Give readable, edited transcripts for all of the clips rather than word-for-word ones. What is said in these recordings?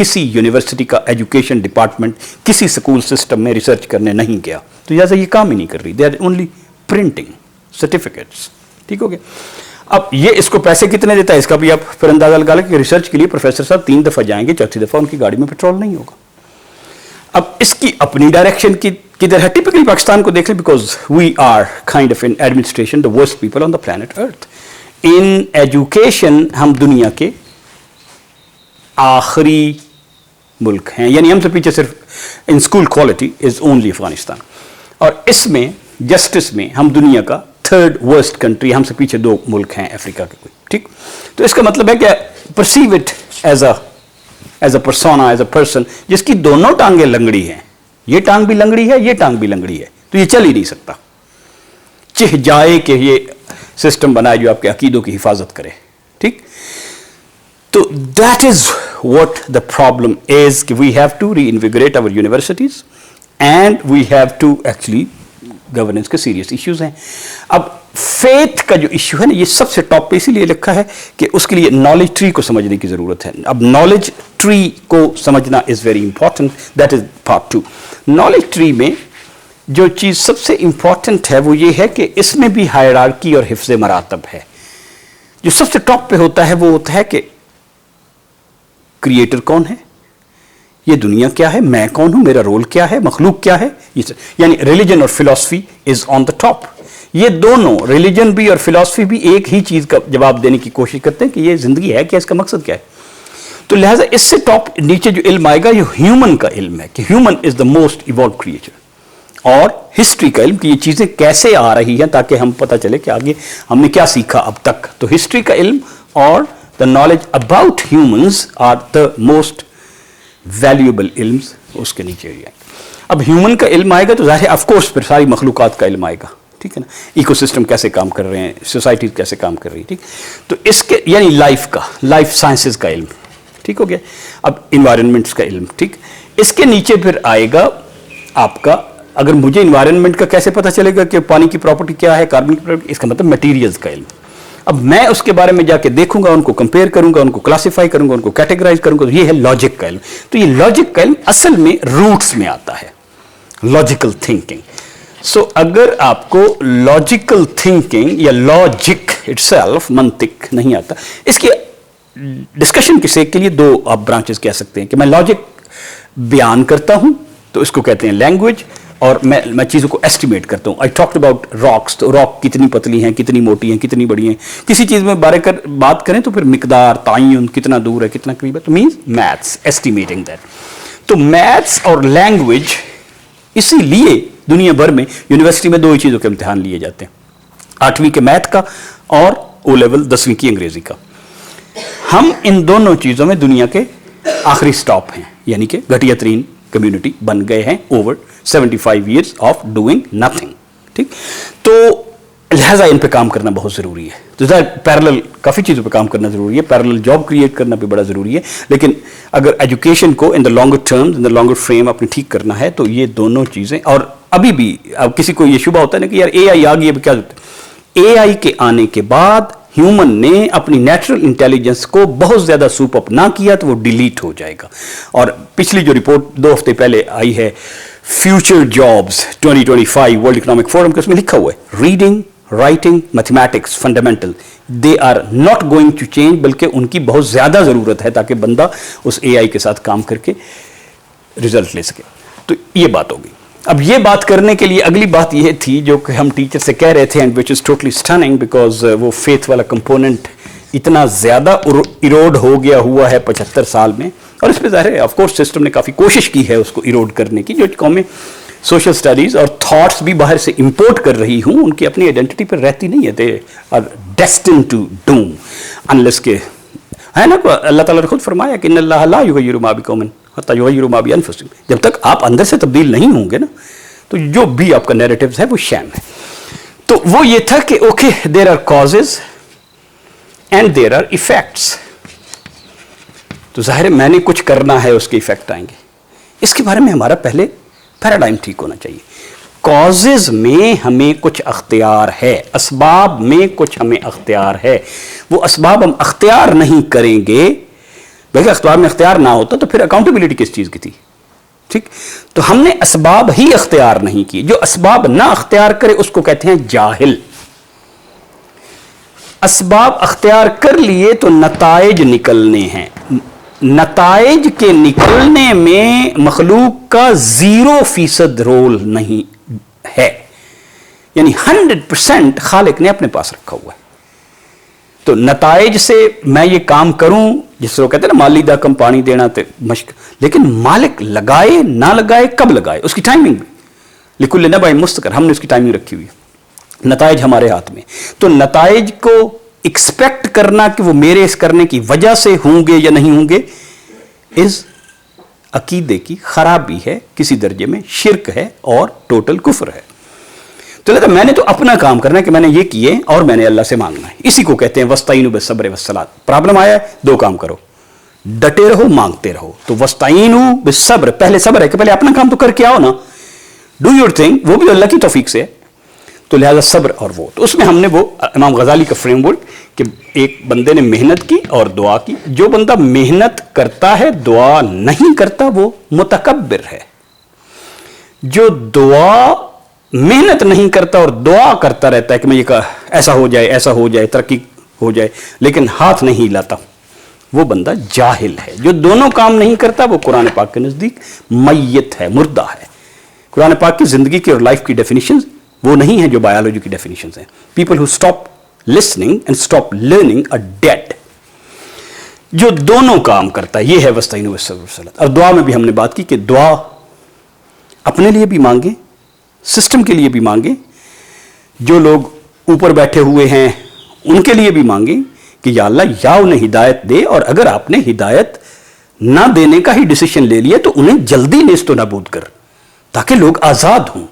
کسی یونیورسٹی کا education department کسی اسکول سسٹم میں ریسرچ کرنے نہیں گیا، تو لہٰذا یہ کام ہی نہیں کر رہی. They are only printing certificates. ٹھیک ہو گیا. اب یہ اس کو پیسے کتنے دیتا ہے اس کا بھی آپ پھر اندازہ لگا لیں کہ ریسرچ کے لیے پروفیسر صاحب 3 دفعہ جائیں گے، چوتھی دفعہ ان کی گاڑی میں پیٹرول نہیں ہوگا. اب اس کی اپنی ڈائریکشن کی کدھر ہے؟ ٹپکلی پاکستان کو دیکھ لیں، because we are kind of in administration the worst people on the planet earth. In education ہم دنیا کے آخری ملک ہیں، یعنی ہم سے پیچھے صرف in school quality is only Afghanistan, اور اس میں جسٹس میں ہم دنیا کا 3rd ورسٹ کنٹری، ہم سے پیچھے 2 ملک ہیں افریقہ کے کوئی. ٹھیک، تو اس کا مطلب ہے کہ perceive it as a persona, as a person جس کی دونوں ٹانگیں لنگڑی ہیں. یہ ٹانگ بھی لنگڑی ہے، یہ ٹانگ بھی لنگڑی ہے، تو یہ چل ہی نہیں سکتا. چہ جائے کہ یہ سسٹم بنائے جو آپ کے عقیدوں کی حفاظت کرے. ٹھیک، تو that is what the problem is کہ we have to reinvigorate our universities and we have to actually governance کے سیریس ایشوز ہیں. اب فیتھ کا جو ایشو ہے نا، یہ سب سے ٹاپ پہ اسی لیے لکھا ہے کہ اس کے لیے نالج ٹری کو سمجھنے کی ضرورت ہے. اب نالج ٹری کو سمجھنا is very important. That is part 2. Knowledge tree میں جو چیز سب سے امپورٹنٹ ہے وہ یہ ہے کہ اس میں بھی ہائرارکی اور حفظ مراتب ہے. جو سب سے ٹاپ پہ ہوتا ہے وہ ہوتا ہے کہ کریٹر کون ہے، یہ دنیا کیا ہے، میں کون ہوں، میرا رول کیا ہے، مخلوق کیا ہے. یعنی ریلیجن اور philosophy is on the top. یہ دونوں ریلیجن بھی اور فلاسفی بھی ایک ہی چیز کا جواب دینے کی کوشش کرتے ہیں کہ یہ زندگی ہے کیا، اس کا مقصد کیا ہے. تو لہٰذا اس سے ٹاپ نیچے جو علم آئے گا یہ ہیومن کا علم ہے کہ human is the most evolved creature, اور ہسٹری کا علم کہ یہ چیزیں کیسے آ رہی ہیں تاکہ ہم پتہ چلے کہ آگے ہم نے کیا سیکھا اب تک. تو ہسٹری کا علم اور the knowledge about humans are the most valuable علمز اس کے نیچے آئے. اب ہیومن کا علم آئے گا تو ظاہر ہے آف کورس پھر ساری مخلوقات کا علم آئے گا. ٹھیک ہے نا، ایکو سسٹم کیسے کام کر رہے ہیں، سوسائٹیز کیسے کام کر رہی ہیں. ٹھیک، تو اس کے یعنی لائف سائنسز کا علم. ٹھیک ہو گیا. اب انوائرمنٹس کا علم. ٹھیک، اس کے نیچے پھر آئے گا آپ کا، اگر مجھے انوائرمنٹ کا کیسے پتہ چلے گا کہ پانی کی پراپرٹی کیا ہے، کاربن کی پراپرٹی، اس کا مطلب میٹیریلز کا علم. اب میں اس کے بارے میں جا کے دیکھوں گا، ان کو کمپیئر کروں گا، ان کو کلاسیفائی کروں گا، ان کو کیٹیگرائز کروں گا. تو یہ ہے لاجک کا علم. تو یہ لاجک کا علم اصل میں روٹس میں آتا ہے، لاجیکل تھنکنگ. سو اگر آپ کو لاجیکل تھنکنگ یا لاجک اٹ سیلف، منطق نہیں آتا، اس کی ڈسکشن کے سیک کے لیے 2 آپ برانچز کہہ سکتے ہیں کہ میں لاجک بیان کرتا ہوں تو اس کو کہتے ہیں لینگویج، اور میں چیزوں کو ایسٹیمیٹ کرتا ہوں. آئی ٹاکڈ اباؤٹ راکس، تو راک کتنی پتلی ہیں، کتنی موٹی ہیں، کتنی بڑی ہیں. کسی چیز میں بات کریں تو پھر مقدار، تعین، کتنا دور ہے، کتنا قریب ہے، تو مینس میتھس، ایسٹیمیٹنگ دیٹ. تو میتھس اور لینگویج اسی لیے دنیا بھر میں یونیورسٹی میں 2 ہی چیزوں کے امتحان لیے جاتے ہیں، 8ویں کے میتھ کا اور او لیول 10ویں کی انگریزی کا. ہم ان دونوں چیزوں میں دنیا کے آخری سٹاپ ہیں، یعنی کہ گھٹیا ترین کمیونٹی بن گئے ہیں over 75 years of doing nothing. ٹھیک، تو لہٰذا ان پہ کام کرنا بہت ضروری ہے. تو پیرلل کافی چیزوں پہ کام کرنا ضروری ہے، پیرلل جاب کریٹ کرنا بھی بڑا ضروری ہے. لیکن اگر ایجوکیشن کو in the longer terms, in the longer frame اپنے ٹھیک کرنا ہے تو یہ دونوں چیزیں. اور ابھی بھی اب کسی کو یہ شبہ ہوتا ہے نا کہ یار اے آئی آ گئی، اب کیا ہوتا ہے؟ اے آئی کے آنے کے بعد ہیومن نے اپنی نیچرل انٹیلیجنس کو بہت زیادہ سوپ اپ نہ کیا تو وہ ڈیلیٹ ہو جائے گا. اور پچھلی جو رپورٹ 2 ہفتے پہلے آئی ہے future jobs 2025 World Economic Forum کے، اس میں لکھا ہوا ہے reading, writing, mathematics fundamental they are not going to change, بلکہ ان کی بہت زیادہ ضرورت ہے تاکہ بندہ اس اے آئی کے ساتھ کام کر کے رزلٹ لے سکے. تو یہ بات ہوگی. اب یہ بات کرنے کے لیے اگلی بات یہ تھی جو کہ ہم ٹیچر سے کہہ رہے تھے، and which is totally stunning because وہ فیتھ والا کمپوننٹ اتنا زیادہ ایروڈ ہو گیا ہوا ہے 75 سال میں. اور اس پہ ظاہر ہے آف کورس سسٹم نے کافی کوشش کی ہے اس کو ایروڈ کرنے کی. جو قومیں سوشل اسٹڈیز اور تھاٹس بھی باہر سے امپورٹ کر رہی ہوں، ان کی اپنی آئیڈینٹی پر رہتی نہیں ہے. They are destined to doom unless کہ ہے نا. اللہ تعالیٰ نے خود فرمایا کہ ان اللہ لا یغیر ما بقوم حتی یغیروا ما بانفسہم. جب تک آپ اندر سے تبدیل نہیں ہوں گے نا تو جو بھی آپ کا نیریٹیوز ہے وہ شیم ہے. تو وہ یہ تھا کہ okay there are causes and there are effects. تو ظاہر ہے میں نے کچھ کرنا ہے، اس کے ایفیکٹ آئیں گے. اس کے بارے میں ہمارا پہلے پیراڈائم ٹھیک ہونا چاہیے. کازز میں ہمیں کچھ اختیار ہے، اسباب میں کچھ ہمیں اختیار ہے. وہ اسباب ہم اختیار نہیں کریں گے بلکہ اختیار میں اختیار نہ ہوتا تو پھر اکاؤنٹیبلٹی کس چیز کی تھی؟ ٹھیک، تو ہم نے اسباب ہی اختیار نہیں کیے. جو اسباب نہ اختیار کرے اس کو کہتے ہیں جاہل. اسباب اختیار کر لیے تو نتائج نکلنے ہیں. نتائج کے نکلنے میں مخلوق کا 0% رول نہیں ہے، یعنی 100% خالق نے اپنے پاس رکھا ہوا ہے. تو نتائج سے میں یہ کام کروں، جس سے وہ کہتے ہیں نا مالی دا کم پانی دینا تے مشک، لیکن مالک لگائے نہ لگائے کب لگائے اس کی ٹائمنگ بھی لکل نبع مستقر، ہم نے اس کی ٹائمنگ رکھی ہوئی ہے. نتائج ہمارے ہاتھ میں. تو نتائج کو ایکسپیکٹ کرنا کہ وہ میرے اس کرنے کی وجہ سے ہوں گے یا نہیں ہوں گے از عقیدے کی خرابی ہے، کسی درجے میں شرک ہے اور ٹوٹل کفر ہے. تو لگتا میں نے تو اپنا کام کرنا ہے کہ میں نے یہ کیے اور میں نے اللہ سے مانگنا ہے. اسی کو کہتے ہیں وستعینوا بالصبر والصلاۃ. پرابلم آیا ہے، دو کام کرو، ڈٹے رہو، مانگتے رہو. تو وستعینوا بالصبر، پہلے صبر ہے کہ پہلے اپنا کام تو کر کے آؤ نا، ڈو یور تھنگ، وہ بھی اللہ کی توفیق سے ہے. تو لہذا صبر اور وہ، تو اس میں ہم نے وہ امام غزالی کا فریم ورک کہ ایک بندے نے محنت کی اور دعا کی. جو بندہ محنت کرتا ہے دعا نہیں کرتا وہ متکبر ہے. جو دعا محنت نہیں کرتا اور دعا کرتا رہتا ہے کہ میں یہ ایسا ہو جائے، ایسا ہو جائے، ترقی ہو جائے، لیکن ہاتھ نہیں لاتا، وہ بندہ جاہل ہے. جو دونوں کام نہیں کرتا وہ قرآن پاک کے نزدیک میت ہے، مردہ ہے. قرآن پاک کی زندگی کی اور لائف کی ڈیفینیشنز وہ نہیں ہیں جو بایولوجی کی ڈیفینیشنز ہیں. People who stop listening and stop learning are dead. جو دونوں کام کرتا ہے یہ ہے وستعینوا بالصبر والصلاۃ. اور دعا میں بھی ہم نے بات کی کہ دعا اپنے لیے بھی مانگیں، سسٹم کے لیے بھی مانگیں، جو لوگ اوپر بیٹھے ہوئے ہیں ان کے لیے بھی مانگیں کہ یا اللہ یا انہیں ہدایت دے، اور اگر آپ نے ہدایت نہ دینے کا ہی ڈیسیشن لے لیا تو انہیں جلدی نیست و نابود کر، تاکہ لوگ آزاد ہوں.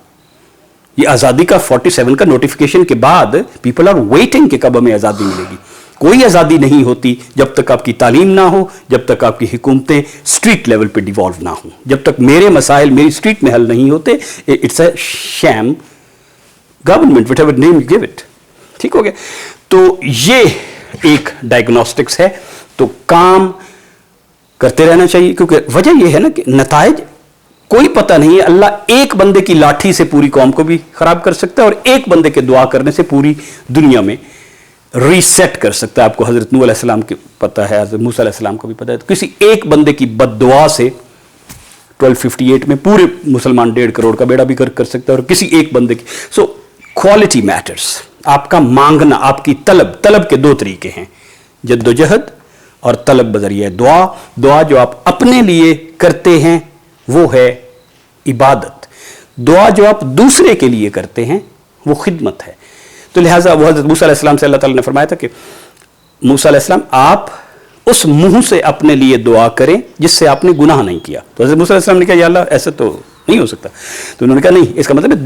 یہ آزادی کا 47 کا نوٹیفیکیشن کے بعد پیپل آر ویٹنگ کہ کب ہمیں آزادی ملے گی. کوئی آزادی نہیں ہوتی جب تک آپ کی تعلیم نہ ہو، جب تک آپ کی حکومتیں اسٹریٹ لیول پہ ڈیوالو نہ ہوں، جب تک میرے مسائل میری اسٹریٹ میں حل نہیں ہوتے. It's a shame government whatever name you give it. ٹھیک ہو گیا. تو یہ ایک ڈائگنوسٹکس ہے. تو کام کرتے رہنا چاہیے، کیونکہ وجہ یہ ہے نا کہ نتائج کوئی پتہ نہیں ہے. اللہ ایک بندے کی لاٹھی سے پوری قوم کو بھی خراب کر سکتا ہے اور ایک بندے کے دعا کرنے سے پوری دنیا میں ریسیٹ کر سکتا ہے. آپ کو حضرت نوح علیہ السلام کی پتہ ہے، حضرت موسیٰ علیہ السلام کو بھی پتہ ہے. تو کسی ایک بندے کی بد دعا سے 1258 میں پورے مسلمان 1.5 کروڑ کا بیڑا بھی کر سکتا ہے، اور کسی ایک بندے کی. So quality matters. آپ کا مانگنا، آپ کی طلب کے دو طریقے ہیں، جد و جہد اور طلب بذریعہ دعا. دعا جو آپ اپنے لیے کرتے ہیں وہ ہے عبادت. دعا جو آپ دوسرے کے لیے کرتے ہیں وہ خدمت ہے. تو لہٰذا وہ حضرت موسیٰ علیہ السلام سے اللہ تعالیٰ نے فرمایا تھا کہ موسیٰ علیہ السلام آپ اس منہ سے اپنے لیے دعا کریں جس سے آپ نے گناہ نہیں کیا. تو حضرت موسیٰ علیہ السلام نے کہا یا اللہ ایسا تو نہیں ہو سکتا. تو انہوں نے کہا نہیں، اس کا مطلب ہے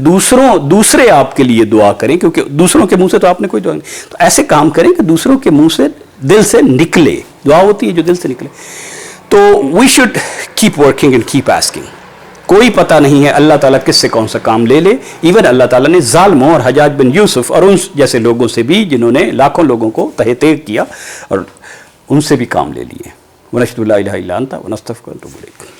دوسرے آپ کے لیے دعا کریں، کیونکہ دوسروں کے منہ سے تو آپ نے کوئی دعا نہیں. تو ایسے کام کریں کہ دوسروں کے منہ سے دل سے نکلے. دعا ہوتی ہے جو دل سے نکلے. تو we should keep working and keep asking. کوئی پتہ نہیں ہے اللہ تعالیٰ کس سے کون سا کام لے لے. ایون اللہ تعالیٰ نے ظالموں اور حجاج بن یوسف اور ان جیسے لوگوں سے بھی جنہوں نے لاکھوں لوگوں کو تہہ تیغ کیا، اور ان سے بھی کام لے لیے. وَنَشْهَدُ أَن لَا إِلَٰهَ إِلَّا أَنْتَ وَنَسْتَغْفِرُكَ وَنَتُوبُ إِلَيْكَ.